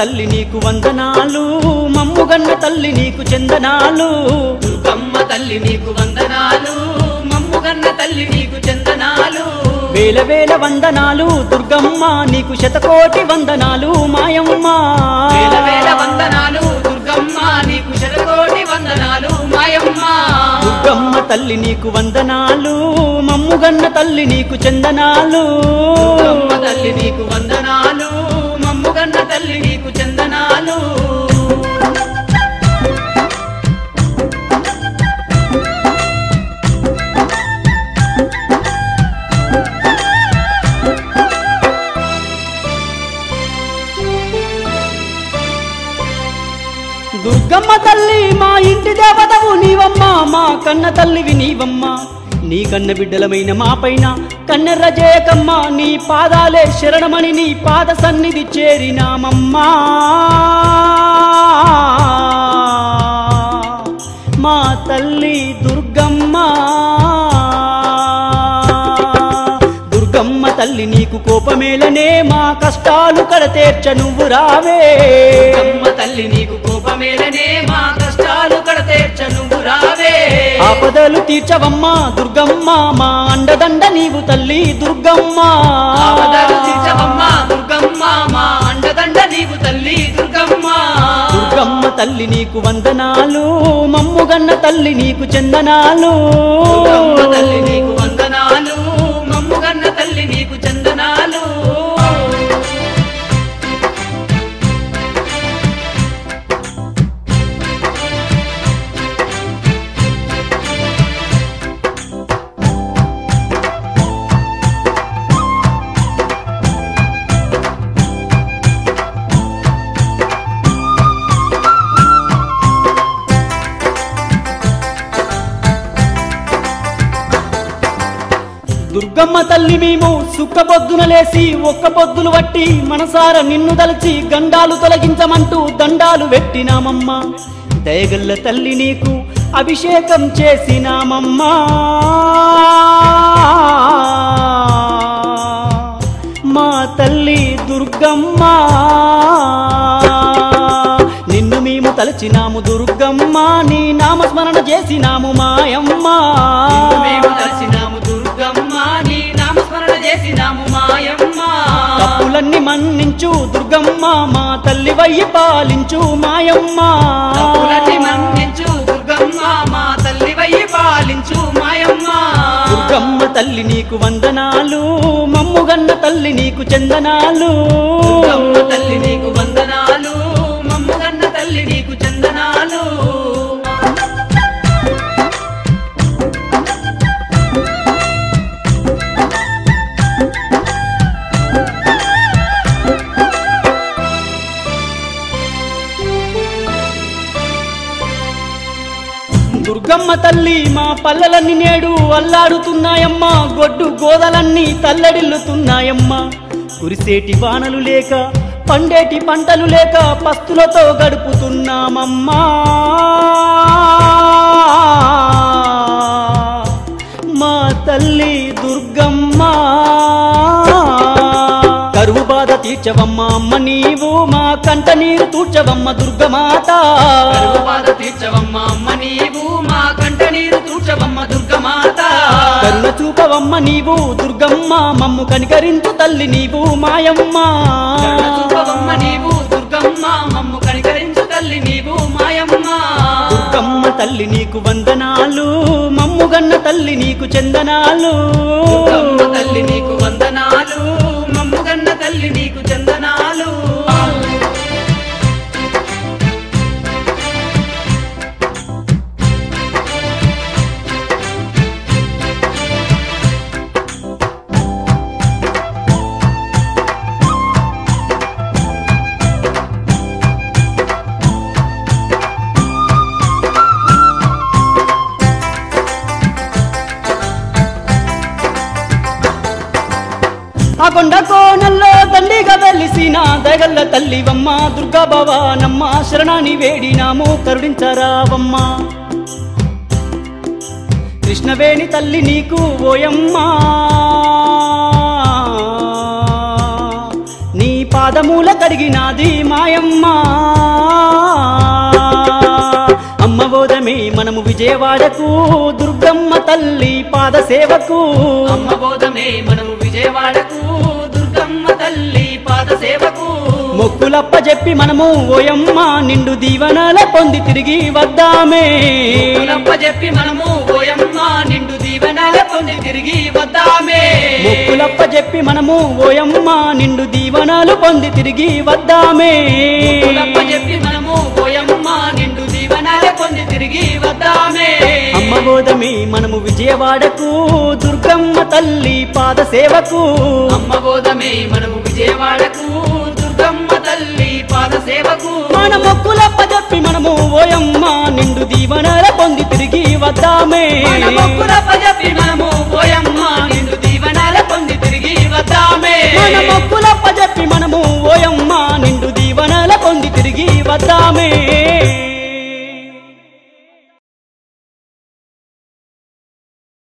తల్లి నీకు వందనాలు మమ్ముగన్న తల్లి నీకు చందనాలు దుర్గమ్మ తల్లి నీకు వందనాలు మమ్ముగన్న తల్లి నీకు చందనాలు వేల వేల వందనాలు దుర్గమ్మ నీకు శతకోటి వందనాలు మాయమ్మ వేల వేల వందనాలు దుర్గమ్మ నీకు శతకోటి వందనాలు మాయమ్మ దుర్గమ్మ తల్లి నీకు వందనాలు మమ్ముగన్న తల్లి నీకు చందనాలు దుర్గమ్మ తల్లి నీకు వందనాలు మమ్ముగన్న తల్లి నీకు చందనాలు దుర్గమ్మ తల్లి మా ఇంటి దేవతవు నీవమ్మ మా కన్న తల్లివి నీవమ్మ నీ కన్న బిడ్డలమైన మా పైన కన్నెర్ర జయకమ్మ నీ పాదాలే శరణమని నీ పాద సన్నిధి చేరినామమ్మా మా తల్లి దుర్గమ్మ దుర్గమ్మ తల్లి నీకు కోపమేలనే మా కష్టాలు కడతేర్చ నువ్వు రావే దుర్గమ్మ తల్లి నీకు కోపమేలనే మా కష్టాలు కడతేర్చ నువ్వు రావే ఆపదలు తీర్చవమ్మ దుర్గమ్మ మా అండదండ నీవు తల్లి దుర్గమ్మ ఆపదలు తీర్చవమ్మ దుర్గమ్మ మా అండదండ నీవు తల్లి దుర్గమ్మ దుర్గమ్మ తల్లి నీకు వందనాలు మమ్ముగన్న తల్లి నీకు చందనాలు దుర్గమ్మ తల్లి నీకు వందనాలు మమ్ముగన్న తల్లి నీకు చందనాలు దుర్గమ్మ తల్లి మేము సుక్క పొద్దున లేసి ఒక్క పొద్దులు వట్టి మనసార నిన్ను దలచి గండాలు తొలగించమంటూ దండాలు పెట్టినామమ్మా దయగల్ల తల్లి నీకు అభిషేకం చేసినామమ్మా మా తల్లి దుర్గమ్మ నిన్ను మేము తలచినాము దుర్గమ్మ నీ నామస్మరణ చేసినాము మాయమ్మ మేము తలచినాము దుర్గమ్మ నీ నామస్మరణ చేసినాము మాయమ్మ తప్పులన్నీ మన్నించు దుర్గమ్మ మా తల్లి వయ్యి పాలించు మాయమ్మ తప్పులన్నీ మన్నించు దుర్గమ్మ మా తల్లి వయ్యి పాలించు మాయమ్మ దుర్గమ్మ తల్లి నీకు వందనాలు మమ్ముగన్న తల్లి నీకు చందనాలు దుర్గమ్మ తల్లి నీకు వందనాలు మమ్ముగన్న తల్లి నీకు చందనాలు దుర్గమ్మ తల్లి మా పల్లెలన్నీ నేడు అల్లాడుతున్నాయమ్మా గొడ్డు గోదలన్నీ తల్లడిల్లుతున్నాయమ్మా కురిసేటి వానలు లేక పండేటి పంటలు లేక పస్తులతో గడుపుతున్నామమ్మా మా తల్లి దుర్గమ్మ కరువు బాధ తీర్చవమ్మ అమ్మ నీవు మా కంట నీరు తూర్చవమ్మ దుర్గమాత కరువు బాధ తీర్చవమ్మ అమ్మ నీవు మా కంట నీరు తూర్చవమ్మ దుర్గమాత కరుణ చూపవమ్మ నీవు దుర్గమ్మ మమ్ము కనికరించు తల్లి నీవు మాయమ్మ కరుణ చూపవమ్మ నీవు దుర్గమ్మ మమ్ము కనికరించు తల్లి నీవు మాయమ్మ దుర్గమ్మ తల్లి నీకు వందనాలు మమ్ముగన్న తల్లి నీకు చందనాలు దుర్గమ్మ తల్లి నీకు వందనాలు మమ్ముగన్న తల్లి నీకు చందనాలు ఆ కొండ కోనల్లో దండిగా వెలిసిన దగల్ల తల్లివమ్మ దుర్గా భవానమ్మ శరణాని వేడినాము కరుణించరావమ్మ కృష్ణవేణి తల్లి నీకు ఓయమ్మ నీ పాదమూల కడిగినాది మాయమ్మ అమ్మ బోధమే మనము విజయవాడకు దుర్గమ్మ తల్లి పాద సేవకు అమ్మ బోధమే మనము విజయవాడకు దుర్గమ్మ తల్లి పాద సేవకు మొక్కులప్ప చెప్పి మనము ఓయమ్మ నిండు దీవెనల పొంది తిరిగి వద్దామే మొక్కులప్ప చెప్పి మనము ఓయమ్మ నిండు దీవెనల పొంది తిరిగి వద్దామే మొక్కులప్ప చెప్పి మనము ఓయమ్మ నిండు దీవెనలు పొంది తిరిగి వద్దామే మొక్కులప్ప చెప్పి మనము ఓయమ్మ నిండు దీవెనల పొంది తిరిగి వద్దామే అమ్మ బోధమే మనము విజయవాడకు దుర్గమ్మ తల్లి పాద సేవకు అమ్మ బోధమే మనము విజయవాడకు దుర్గమ్మ తల్లి పాద సేవకు మన మొక్కులప్ప చెప్పి మనము ఓయమ్మ నిండు దీవెనల పొంది తిరిగి వద్దామే మన మొక్కులప్ప చెప్పి మనము ఓయమ్మ నిండు దీవెనల పొంది తిరిగి వద్దామే మన మొక్కుల